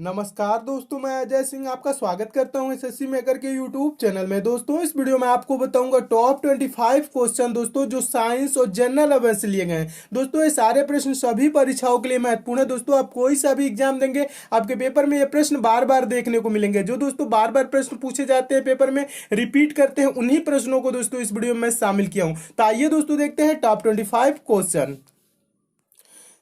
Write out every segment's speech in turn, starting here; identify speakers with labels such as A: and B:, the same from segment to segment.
A: नमस्कार दोस्तों, मैं अजय सिंह आपका स्वागत करता हूं एसएससी मेकर के यूट्यूब चैनल में। दोस्तों इस वीडियो में आपको बताऊंगा टॉप 25 क्वेश्चन दोस्तों जो साइंस और जनरल अवेयरनेस से लिए गए हैं। दोस्तों ये सारे प्रश्न सभी परीक्षाओं के लिए महत्वपूर्ण है। दोस्तों आप कोई सा भी एग्जाम देंगे आपके पेपर में ये प्रश्न बार बार देखने को मिलेंगे। जो दोस्तों बार बार प्रश्न पूछे जाते हैं पेपर में, रिपीट करते हैं, उन्हीं प्रश्नों को दोस्तों इस वीडियो में शामिल किया हूं। तो आइए दोस्तों देखते हैं टॉप 25 क्वेश्चन।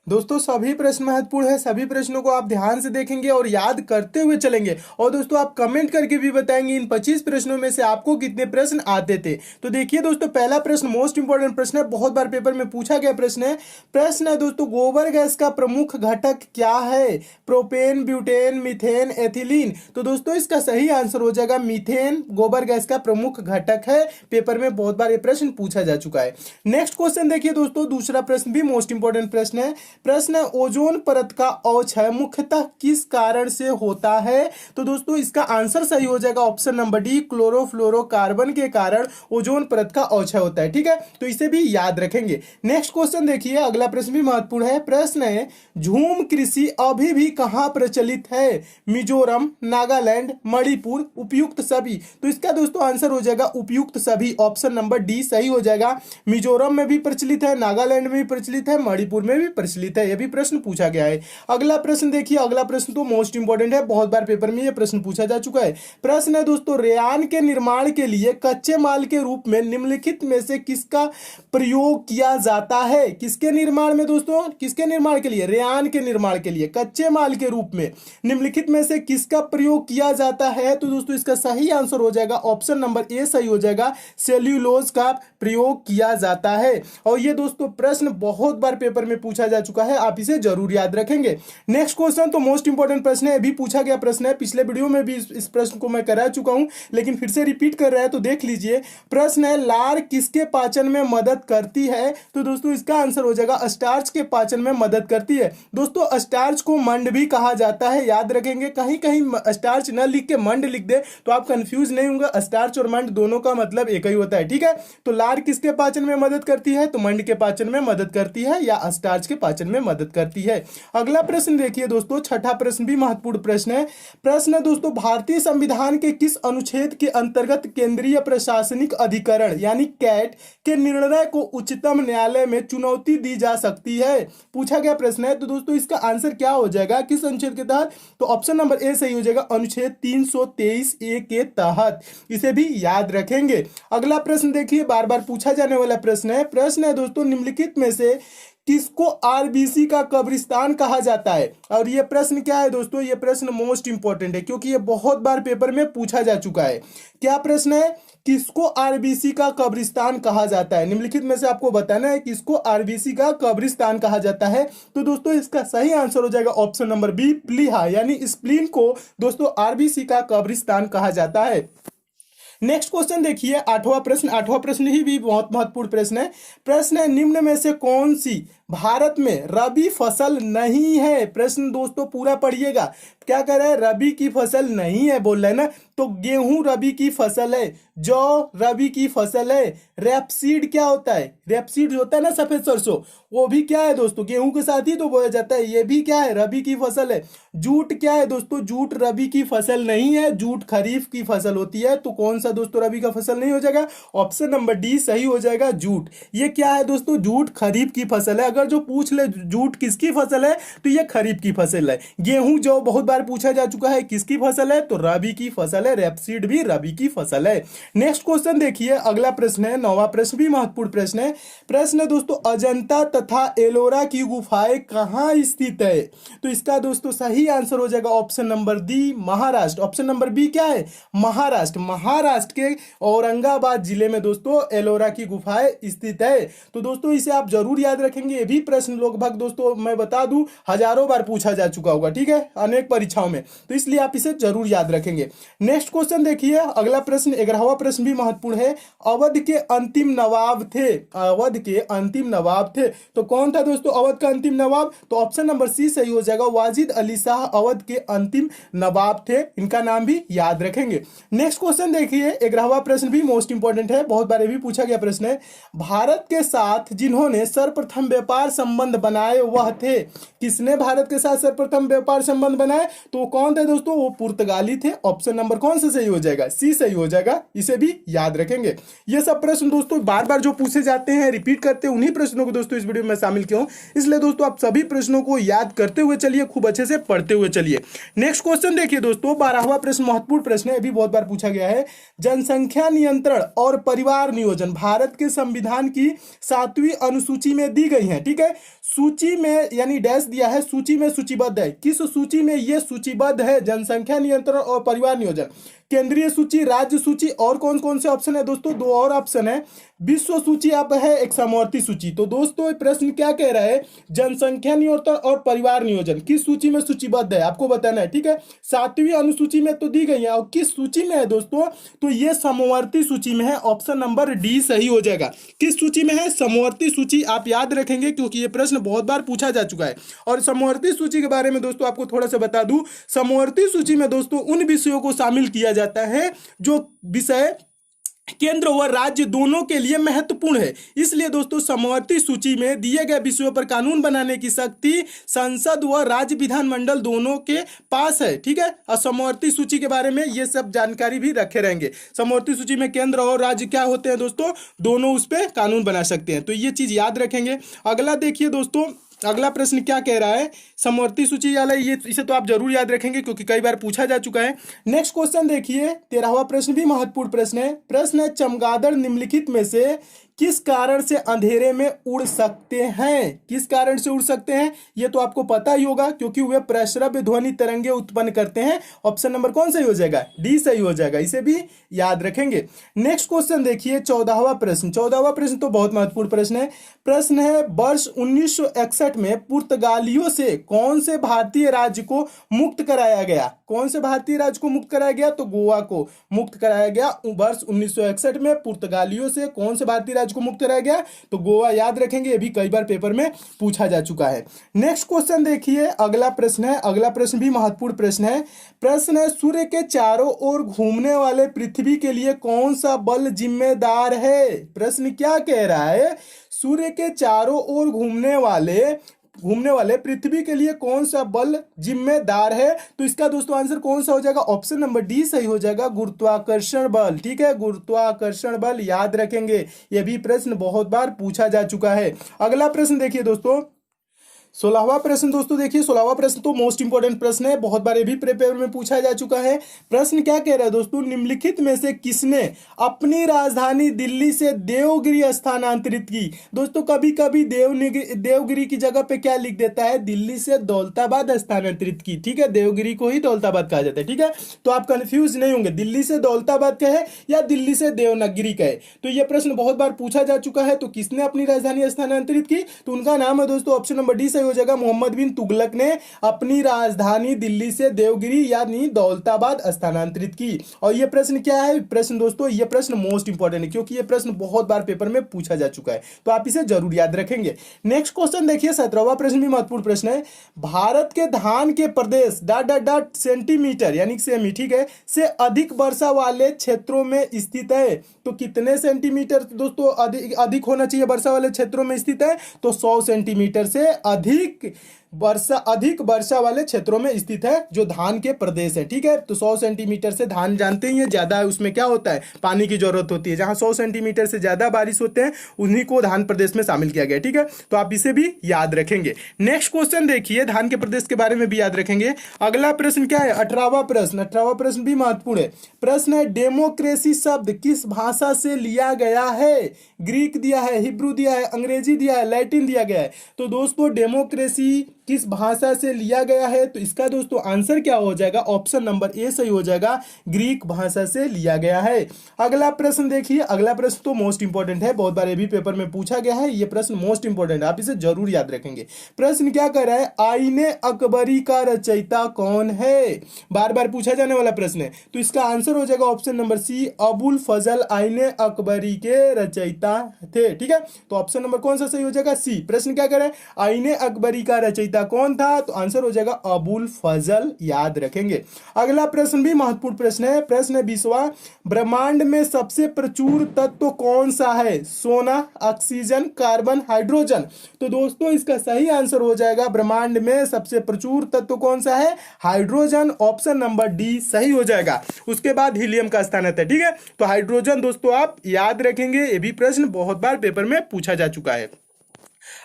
A: दोस्तों सभी प्रश्न महत्वपूर्ण है, सभी प्रश्नों को आप ध्यान से देखेंगे और याद करते हुए चलेंगे। और दोस्तों आप कमेंट करके भी बताएंगे इन 25 प्रश्नों में से आपको कितने प्रश्न आते थे। तो देखिए दोस्तों, पहला प्रश्न मोस्ट इंपोर्टेंट प्रश्न है, बहुत बार पेपर में पूछा गया प्रश्न है दोस्तों, गोबर गैस का प्रमुख घटक क्या है? Propane, butane, methane, ethylene. तो दोस्तों इसका सही आंसर हो जाएगा मीथेन, गोबर गैस का प्रमुख घटक है। पेपर में बहुत बार ये प्रश्न पूछा जा चुका है। नेक्स्ट क्वेश्चन देखिए दोस्तों, दूसरा प्रश्न भी मोस्ट इंपोर्टेंट प्रश्न है। प्रश्न है ओजोन परत का अवक्षय मुख्यतः किस कारण से होता है? तो दोस्तों इसका आंसर सही हो जाएगा ऑप्शन नंबर डी, क्लोरोफ्लोरोकार्बन के कारण ओजोन परत का अवक्षय होता है। ठीक है, तो इसे भी याद रखेंगे। नेक्स्ट क्वेश्चन देखिए, अगला प्रश्न भी महत्वपूर्ण है। प्रश्न है झूम कृषि अभी भी कहां प्रचलित है? मिजोरम, नागालैंड, मणिपुर, उपयुक्त सभी। तो इसका दोस्तों आंसर हो जाएगा उपयुक्त सभी, ऑप्शन नंबर डी सही हो जाएगा। मिजोरम में भी प्रचलित है, नागालैंड में भी प्रचलित है, मणिपुर में भी प्रचलित है। यह भी प्रश्न पूछा गया है। अगला प्रश्न देखिए, अगला प्रश्न तो मोस्ट इंपोर्टेंट है, बहुत बार पेपर में यह प्रश्न पूछा जा चुका है। प्रश्न है दोस्तों, रेयान के निर्माण के लिए कच्चे माल के रूप में निम्नलिखित में से किसका प्रयोग किया जाता है? किसके निर्माण में दोस्तों, किसके निर्माण के लिए? रेयान के निर्माण के लिए कच्चे माल के रूप में निम्नलिखित में से किसका प्रयोग किया जाता है? तो दोस्तों इसका सही आंसर हो जाएगा ऑप्शन नंबर ए सही हो जाएगा, सेल्यूलोज का प्रयोग किया जाता है। और ये दोस्तों प्रश्न बहुत बार पेपर में पूछा जा चुका है, आप इसे जरूर याद रखेंगे। नेक्स्ट क्वेश्चन तो मोस्ट इंपोर्टेंट प्रश्न है, अभी पूछा गया प्रश्न है, पिछले वीडियो में भी इस प्रश्न को मैं करा चुका हूं, लेकिन फिर से रिपीट कर रहा है तो देख लीजिए। प्रश्न है लार किसके पाचन में मदद करती है? तो दोस्तों इसका आंसर हो जाएगा स्टार्च के पाचन में मदद करती है। दोस्तों स्टार्च को मंड भी कहा जाता है, याद रखेंगे। कहीं कहीं स्टार्च न लिख के मंड लिख दे तो आप कंफ्यूज नहीं होंगे, स्टार्च और मंड दोनों का मतलब एक ही होता है। ठीक है, तो लार किसके पाचन में मदद करती है? तो मंड के पाचन में मदद करती है या स्टार्च के पाचन में मदद करती है। अगला प्रश्न देखिए दोस्तों, छठा प्रश्न भी महत्वपूर्ण प्रश्न है। प्रश्न है दोस्तों, भारतीय संविधान के किस अनुच्छेद के अंतर्गत केंद्रीय प्रशासनिक अधिकरण यानी कैट के निर्णय को उच्चतम न्यायालय में चुनौती दी जा सकती है? पूछा गया प्रश्न है। तो दोस्तों इसका आंसर क्या हो जाएगा, किस अनुच्छेद के तहत? तो ऑप्शन नंबर ए सही हो जाएगा, अनुच्छेद 323 ए के तहत। इसे भी याद रखेंगे। अगला प्रश्न देखिए, बार बार पूछा जाने वाला प्रश्न है। प्रश्न है दोस्तों, निम्नलिखित में से किसको आरबीसी का कब्रिस्तान कहा जाता है? और ये प्रश्न क्या है दोस्तों, ये प्रश्न मोस्ट इंपोर्टेंट है क्योंकि ये बहुत बार पेपर में पूछा जा चुका है। क्या प्रश्न है, किसको आरबीसी का कब्रिस्तान कहा जाता है? निम्नलिखित में से आपको बताना है किसको आरबीसी का कब्रिस्तान कहा जाता है। तो दोस्तों इसका सही आंसर हो जाएगा ऑप्शन नंबर बी, प्लीहा यानी स्प्लीन को दोस्तों आरबीसी का कब्रिस्तान कहा जाता है। नेक्स्ट क्वेश्चन देखिए, आठवां प्रश्न ही भी बहुत महत्वपूर्ण प्रश्न है। प्रश्न है निम्न में से कौन सी भारत में रबी फसल नहीं है? प्रश्न दोस्तों पूरा पढ़िएगा, क्या कह रहा है, रबी की फसल नहीं है बोल रहा है ना। तो गेहूं रबी की फसल है, जौ रबी की फसल है, रेपसीड क्या होता है, रेपसीड होता है ना सफेद सरसों, वो भी क्या है दोस्तों, गेहूं के साथ ही तो बोया जाता है, ये भी क्या है, रबी की फसल है। जूट क्या है दोस्तों, जूट रबी की फसल नहीं है, जूट खरीफ की फसल होती है। तो कौन सा दोस्तों रबी का फसल नहीं हो जाएगा? ऑप्शन नंबर डी सही हो जाएगा, जूट। ये क्या है दोस्तों, जूट खरीफ की फसल है। अगर जो पूछ ले जूट किसकी फसल है तो ये खरीफ की फसल है। गेहूं जो बहुत बार पूछा जा चुका है किसकी फसल है, तो रबी की फसल है, रेपसीड भी रबी की फसल है। नेक्स्ट क्वेश्चन देखिए, अगला प्रश्न है, नौवां प्रश्न भी महत्वपूर्ण प्रश्न है। प्रश्न है दोस्तों, अजंता तथा एलोरा की गुफाएं कहां स्थित है? तो इसका दोस्तों सही आंसर हो जाएगा option number D, Maharashtra. Option number B क्या है, महाराष्ट्र। महाराष्ट्र के औरंगाबाद जिले में दोस्तों एलोरा की गुफाएं स्थित है। तो दोस्तों इसे आप जरूर याद रखेंगे, ये भी प्रश्न लगभग दोस्तों मैं बता दूं हजारों बार पूछा जा चुका होगा। ठीक है, अनेक परीक्षाओं में, तो इसलिए आप इसे जरूर याद रखेंगे। नेक्स्ट क्वेश्चन देखिए, अगला प्रश्न 11वां प्रश्न भी महत्वपूर्ण है। अवध के अंतिम नवाब थे, अवध के अंतिम नवाब थे, तो कौन था दोस्तों अवध का अंतिम नवाब? तो ऑप्शन नंबर सी सही हो जाएगा, वाजिद अली शाह अवध के अंतिम नवाब थे। इनका नाम भी याद रखेंगे। नेक्स्ट क्वेश्चन देखिए, 11वां प्रश्न भी मोस्ट इंपोर्टेंट है, बहुत बार भी पूछा गया प्रश्न है। भारत के साथ जिन्होंने सर्वप्रथम व्यापार व्यापार संबंध बनाए वह थे। किसने भारत के साथ सर्वप्रथम व्यापार संबंध बनाए? तो कौन थे दोस्तों? वो पुर्तगाली थे। ऑप्शन नंबर कौन सा सही हो जाएगा? सी सही हो जाएगा, इसे भी याद रखेंगे। ये सब प्रश्न दोस्तों बार बार जो पूछे जाते हैं, रिपीट करते हैं, उन्हीं प्रश्नों को दोस्तों इस वीडियो में शामिल किया हूं। इसलिए दोस्तों आप सभी प्रश्नों को याद करते हुए चलिए, खूब अच्छे से पढ़ते हुए चलिए। नेक्स्ट क्वेश्चन देखिए दोस्तों, 12वां प्रश्न महत्वपूर्ण प्रश्न है, अभी बहुत बार पूछा गया है। जनसंख्या नियंत्रण और परिवार नियोजन भारत के संविधान की 7वीं अनुसूची में दी गई है। ठीक है, सूची में यानी डैश दिया है, सूची में सूचीबद्ध है। किस सूची में ये सूचीबद्ध है? जनसंख्या नियंत्रण और परिवार नियोजन। केंद्रीय सूची, राज्य सूची और कौन कौन से ऑप्शन है दोस्तों? 2 और ऑप्शन है। विश्व सूची अब है, एक समवर्ती सूची। तो दोस्तों प्रश्न क्या कह रहा है? जनसंख्या नियंत्रण और परिवार नियोजन किस सूची में सूचीबद्ध है, आपको बताना है। ठीक है, 7वीं अनुसूची में तो दी गई है, और किस सूची में है दोस्तों? तो ये समवर्ती सूची में है। ऑप्शन नंबर डी सही हो जाएगा। किस सूची में है? समवर्ती सूची। आप याद रखेंगे क्योंकि ये प्रश्न बहुत बार पूछा जा चुका है। और समवर्ती सूची के बारे में दोस्तों आपको थोड़ा सा बता दूं, समवर्ती सूची में दोस्तों उन विषयों को शामिल किया जाता है जो विषय केंद्र व राज्य दोनों के लिए महत्वपूर्ण है। इसलिए दोस्तों समवर्ती सूची में दिए गए विषयों पर कानून बनाने की शक्ति संसद व राज्य विधानमंडल दोनों के पास है। ठीक है, और समवर्ती सूची के बारे में ये सब जानकारी भी रखे रहेंगे। समवर्ती सूची में केंद्र और राज्य क्या होते हैं दोस्तों? दोनों उस पर कानून बना सकते हैं, तो ये चीज याद रखेंगे। अगला देखिए दोस्तों, अगला प्रश्न क्या कह रहा है? समवर्ती सूची वाला, ये इसे तो आप जरूर याद रखेंगे क्योंकि कई बार पूछा जा चुका है। नेक्स्ट क्वेश्चन देखिए, 13वां प्रश्न भी महत्वपूर्ण प्रश्न है। प्रश्न है, चमगादड़ निम्नलिखित में से किस कारण से अंधेरे में उड़ सकते हैं? किस कारण से उड़ सकते हैं? ये तो आपको पता ही होगा क्योंकि वे प्रश्रव्य ध्वनि तरंगे उत्पन्न करते हैं। ऑप्शन नंबर कौन सही हो जाएगा? डी सही हो जाएगा, इसे भी याद रखेंगे। नेक्स्ट क्वेश्चन देखिए, 14वां प्रश्न। 14वां प्रश्न तो बहुत महत्वपूर्ण प्रश्न है। प्रश्न है, वर्ष 1961 में पुर्तगालियों से कौन से भारतीय राज्य को मुक्त कराया गया? कौन से भारतीय राज्य को मुक्त कराया गया? तो गोवा को मुक्त कराया गया। वर्ष 1961 में पुर्तगालियों से कौन से भारतीय राज्य को मुक्त कराया गया? तो गोवा। याद रखेंगे, ये भी कई बार पेपर में पूछा जा चुका है। नेक्स्ट क्वेश्चन देखिए, अगला प्रश्न है। अगला प्रश्न भी महत्वपूर्ण प्रश्न है। प्रश्न है, सूर्य के चारों ओर घूमने वाले पृथ्वी के लिए कौन सा बल जिम्मेदार है? प्रश्न क्या कह रहा है? सूर्य के चारों ओर घूमने वाले पृथ्वी के लिए कौन सा बल जिम्मेदार है? तो इसका दोस्तों आंसर कौन सा हो जाएगा? ऑप्शन नंबर डी सही हो जाएगा, गुरुत्वाकर्षण बल। ठीक है, गुरुत्वाकर्षण बल याद रखेंगे, यह भी प्रश्न बहुत बार पूछा जा चुका है। अगला प्रश्न देखिए दोस्तों, 16वां प्रश्न दोस्तों देखिए, 16वां प्रश्न तो मोस्ट इंपोर्टेंट प्रश्न है, बहुत बार ये भी पेपर में पूछा जा चुका है। प्रश्न क्या कह रहा है दोस्तों? निम्नलिखित में से किसने अपनी राजधानी दिल्ली से देवगिरी स्थानांतरित की? दोस्तों कभी कभी देवगिरी की जगह पे क्या लिख देता है? दिल्ली से दौलताबाद स्थानांतरित की। ठीक है, देवगिरी को ही दौलताबाद कहा जाता है। ठीक है, तो आप कंफ्यूज नहीं होंगे, दिल्ली से दौलताबाद कहे या दिल्ली से देवनागरी कहे। तो यह प्रश्न बहुत बार पूछा जा चुका है। तो किसने अपनी राजधानी स्थानांतरित की? तो उनका नाम है दोस्तों, ऑप्शन नंबर डी हो जाएगा, मोहम्मद बिन तुगलक ने अपनी राजधानी दिल्ली से देवगिरी यानी दौलताबाद स्थानांतरित की। और यह प्रश्न क्या है? प्रश्न दोस्तों, यह प्रश्न मोस्ट इंपोर्टेंट है क्योंकि यह प्रश्न बहुत बार पेपर में पूछा जा चुका है, तो आप इसे जरूर याद रखेंगे। नेक्स्ट क्वेश्चन देखिए, 17वां प्रश्न भी महत्वपूर्ण प्रश्न है। भारत के धान के प्रदेश ... सेंटीमीटर यानी सेमी, ठीक है, से अधिक वर्षा वाले क्षेत्रों में स्थित है। तो कितने सेंटीमीटर दोस्तों अधिक होना चाहिए वर्षा वाले क्षेत्रों में स्थित है? तो 100 सेंटीमीटर से अधिक वर्षा वाले क्षेत्रों में स्थित है जो धान के प्रदेश है। ठीक है, तो 100 सेंटीमीटर से धान जानते ही है ज्यादा, उसमें क्या होता है? पानी की जरूरत होती है। जहां 100 सेंटीमीटर से ज्यादा बारिश होते हैं उन्हीं को धान प्रदेश में शामिल किया गया। ठीक है, तो आप इसे भी याद रखेंगे। नेक्स्ट क्वेश्चन देखिए, धान के प्रदेश के बारे में भी याद रखेंगे। अगला प्रश्न क्या है? 18वां प्रश्न। 18वां प्रश्न भी महत्वपूर्ण है। प्रश्न है, डेमोक्रेसी शब्द किस भाषा से लिया गया है? ग्रीक दिया है, हिब्रू दिया है, अंग्रेजी दिया है, लैटिन दिया गया है। तो दोस्तों डेमोक्रेसी किस भाषा से लिया गया है? तो इसका दोस्तों आंसर क्या हो जाएगा? ऑप्शन नंबर ए सही हो जाएगा, ग्रीक भाषा से लिया गया है। अगला प्रश्न देखिए, अगला प्रश्न तो मोस्ट इंपोर्टेंट है, बहुत बार ये भी पेपर में पूछा गया है। ये प्रश्न मोस्ट इंपोर्टेंट है, आप इसे जरूर याद रखेंगे। प्रश्न क्या कर रहा है? आईने अकबरी का रचयिता कौन है? बार बार पूछा जाने वाला प्रश्न है, तो इसका आंसर हो जाएगा ऑप्शन नंबर सी, अबुल फजल आईने अकबरी के रचयिता थे। ठीक है, तो ऑप्शन नंबर कौन सा सही हो जाएगा? सी। प्रश्न क्या कर रहा है? आईने अकबरी का रचयिता पिता कौन था? तो आंसर हो जाएगा अबुल फजल, याद रखेंगे। अगला प्रश्न भी महत्वपूर्ण प्रश्न है। प्रश्न है 20वां, ब्रह्मांड में सबसे प्रचुर तत्व कौन सा है? सोना, ऑक्सीजन, कार्बन, हाइड्रोजन। तो दोस्तों इसका सही आंसर हो जाएगा ब्रह्मांड में सबसे प्रचुर तत्व कौन सा है? हाइड्रोजन। ऑप्शन नंबर डी सही हो जाएगा। उसके बाद हीलियम का स्थान आता है। ठीक है, तो हाइड्रोजन दोस्तों आप याद रखेंगे, ये भी प्रश्न बहुत बार पेपर में पूछा जा चुका है।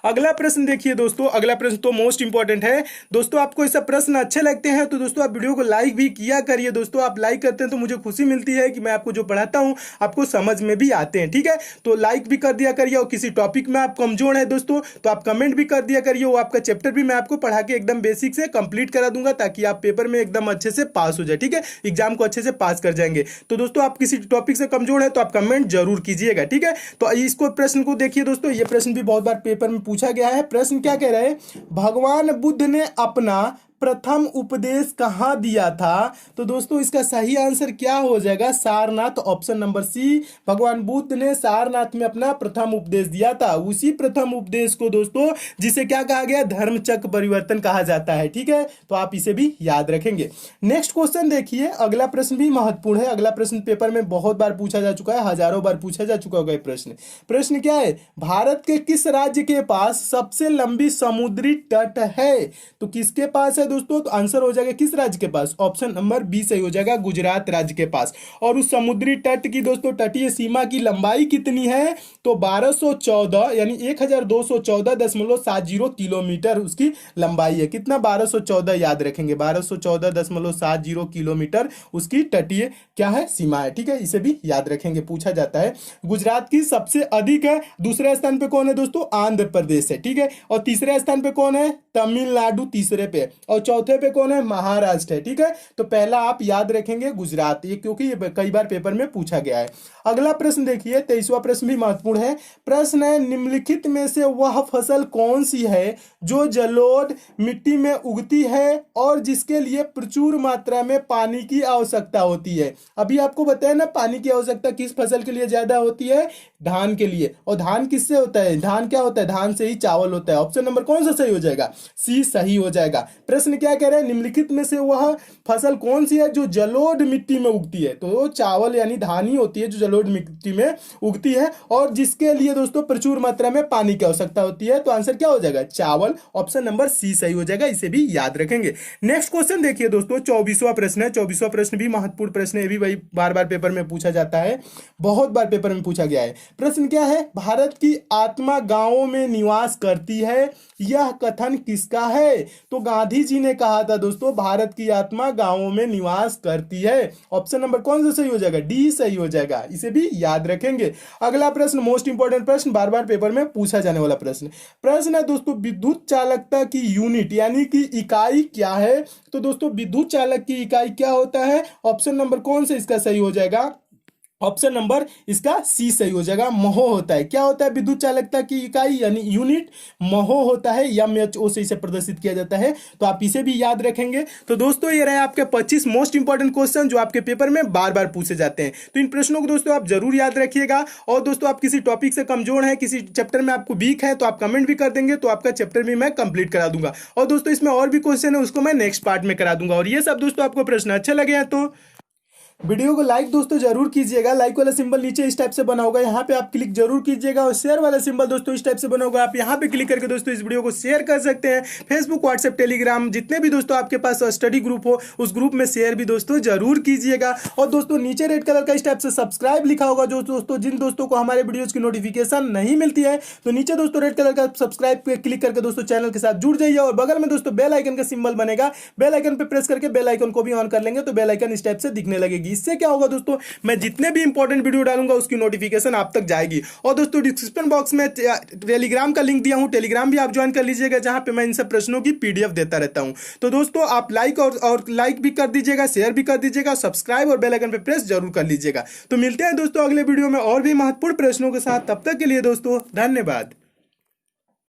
A: अगला प्रश्न देखिए दोस्तों, अगला प्रश्न तो मोस्ट इंपॉर्टेंट है दोस्तों। आपको ऐसा प्रश्न अच्छे लगते हैं तो दोस्तों आप वीडियो को लाइक भी किया करिए दोस्तों। आप लाइक करते हैं तो मुझे खुशी मिलती है कि मैं आपको जो पढ़ाता हूं आपको समझ में भी आते हैं। ठीक है, तो लाइक भी कर दिया करिए, और किसी टॉपिक में आप कमजोर है दोस्तों तो आप कमेंट भी कर दिया करिए। वो आपका चैप्टर भी मैं आपको पढ़ा के एकदम बेसिक से कंप्लीट करा दूंगा, ताकि आप पेपर में एकदम अच्छे से पास हो जाए। ठीक है, एग्जाम को अच्छे से पास कर जाएंगे। तो दोस्तों आप किसी टॉपिक से कमजोर है तो आप कमेंट जरूर कीजिएगा। ठीक है, तो इसको प्रश्न को देखिए दोस्तों, ये प्रश्न भी बहुत बार पेपर में पूछा गया है। प्रश्न क्या कह रहे हैं? भगवान बुद्ध ने अपना प्रथम उपदेश कहां दिया था? तो दोस्तों इसका सही आंसर क्या हो जाएगा? सारनाथ। ऑप्शन नंबर सी, भगवान बुद्ध ने सारनाथ में अपना प्रथम उपदेश दिया था। उसी प्रथम उपदेश को दोस्तों जिसे क्या कहा गया? धर्मचक्र परिवर्तन कहा जाता है। ठीक है, तो आप इसे भी याद रखेंगे। नेक्स्ट क्वेश्चन देखिए, अगला प्रश्न भी महत्वपूर्ण है। अगला प्रश्न पेपर में बहुत बार पूछा जा चुका है, हजारों बार पूछा जा चुका होगा ये प्रश्न। प्रश्न क्या है? भारत के किस राज्य के पास सबसे लंबी समुद्री तट है? तो किसके पास है दोस्तों? तो आंसर हो जाएगा किस राज्य के पास? ऑप्शन नंबर बी सही हो जाएगा, गुजरात राज्य के पास। और उस समुद्री तट की दोस्तों तटीय सीमा की लंबाई कितनी है? तो 1214 यानी 1214.70 किलोमीटर उसकी लंबाई है। कितना? 1214 याद रखेंगे, 1214.70 किलोमीटर उसकी तटीय क्या है? सीमा है। ठीक है, इसे भी याद रखेंगे, पूछा जाता है। गुजरात की सबसे अधिक है। दूसरे स्थान पे कौन है दोस्तों? आंध्र प्रदेश है। ठीक है, और तीसरे स्थान पे कौन है? तमिलनाडु तीसरे पे, और चौथे पे कौन है? महाराष्ट्र है। ठीक है, तो पहला आप याद रखेंगे गुजरात, ये क्योंकि ये कई बार पेपर में पूछा गया है। अगला प्रश्न देखिए, 23वां प्रश्न भी महत्वपूर्ण है। प्रश्न है, निम्नलिखित में से वह फसल कौन सी है जो जलोढ़ मिट्टी में उगती है और जिसके लिए प्रचुर मात्रा में पानी की आवश्यकता होती है? अभी आपको बताया ना, पानी की आवश्यकता किस फसल के लिए ज्यादा होती है? धान के लिए। और धान किससे होता है? धान क्या होता है? धान से ही चावल होता है। ऑप्शन नंबर कौन सा सही हो जाएगा? सी सही हो जाएगा। प्रश्न क्या कह रहे हैं? निम्नलिखित में से वह फसल कौन सी है जो जलोढ़ मिट्टी में उगती है? तो चावल यानी धान ही होती है जो जलोढ़ मिट्टी में उगती है और जिसके लिए दोस्तों प्रचुर मात्रा में पानी की आवश्यकता होती है। तो आंसर क्या हो जाएगा? चावल। ऑप्शन नंबर सी सही हो जाएगा, इसे भी याद रखेंगे। नेक्स्ट क्वेश्चन देखिए दोस्तों, 24वां प्रश्न है। 24वां प्रश्न भी महत्वपूर्ण प्रश्न है, भी वही बार बार पेपर में पूछा जाता है, बहुत बार पेपर में पूछा गया है। प्रश्न क्या है? भारत की आत्मा गांवों में निवास करती है, यह कथन किसका है? तो गांधी जी ने कहा था दोस्तों, भारत की आत्मा गांवों में निवास करती है। ऑप्शन नंबर कौन सा सही हो जाएगा? डी सही हो जाएगा, इसे भी याद रखेंगे। अगला प्रश्न मोस्ट इंपॉर्टेंट प्रश्न, बार बार पेपर में पूछा जाने वाला प्रश्न। प्रश्न है दोस्तों, विद्युत चालकता की यूनिट यानी कि इकाई क्या है? तो दोस्तों विद्युत चालक की इकाई क्या होता है? ऑप्शन नंबर कौन सा इसका सही हो जाएगा? ऑप्शन नंबर इसका सी सही हो जाएगा, महो होता है। क्या होता है विद्युत चालकता की इकाई यानी यूनिट? महो होता है, MHO से इसे प्रदर्शित किया जाता है। तो आप इसे भी याद रखेंगे। तो दोस्तों ये रहे आपके 25 मोस्ट इंपॉर्टेंट क्वेश्चन जो आपके पेपर में बार बार पूछे जाते हैं। तो इन प्रश्नों को दोस्तों आप जरूर याद रखिएगा। और दोस्तों आप किसी टॉपिक से कमजोर हैं, किसी चैप्टर में आपको वीक है, तो आप कमेंट भी कर देंगे, तो आपका चैप्टर भी मैं कंप्लीट करा दूंगा। और दोस्तों इसमें और भी क्वेश्चन है, उसको मैं नेक्स्ट पार्ट में करा दूंगा। और ये सब दोस्तों आपको प्रश्न अच्छे लगे हैं तो वीडियो को लाइक दोस्तों जरूर कीजिएगा। लाइक वाला सिंबल नीचे इस टाइप से बना होगा, यहाँ पे आप क्लिक जरूर कीजिएगा। और शेयर वाला सिंबल दोस्तों इस टाइप से बना होगा, आप यहाँ पे क्लिक करके दोस्तों इस वीडियो को शेयर कर सकते हैं। फेसबुक, व्हाट्सएप, टेलीग्राम, जितने भी दोस्तों आपके पास स्टडी ग्रुप हो उस ग्रुप में शेयर भी दोस्तों जरूर कीजिएगा। और दोस्तों नीचे रेड कलर का इस टाइप से सब्सक्राइब लिखा होगा, जो दोस्तों जिन दोस्तों को हमारे वीडियोज की नोटिफिकेशन नहीं मिलती है तो नीचे दोस्तों रेड कलर का सब्सक्राइब पे क्लिक करके दोस्तों चैनल के साथ जुड़ जाइए। और बगल में दोस्तों बेल आइकन का सिंबल बनेगा, बेल आइकन पे प्रेस करके बेल आइकन को भी ऑन कर लेंगे तो बेल आइकन इस टाइप से दिखने लगेगी। इससे क्या होगा दोस्तों, मैं जितने भी इंपॉर्टेंट वीडियो डालूंगा उसकी नोटिफिकेशन आप तक जाएगी। और दोस्तों डिस्क्रिप्शन बॉक्स में टेलीग्राम का लिंक दिया हूं, टेलीग्राम भी आप ज्वाइन कर लीजिएगा, जहां पे मैं इन सब प्रश्नों की PDF देता रहता हूं। तो दोस्तों आप लाइक और लाइक भी कर दीजिएगा, शेयर भी कर दीजिएगा, सब्सक्राइब और बेल आइकन पे प्रेस जरूर कर लीजिएगा। तो मिलते हैं दोस्तों अगले वीडियो में और भी महत्वपूर्ण प्रश्नों के साथ। तब तक के लिए दोस्तों धन्यवाद।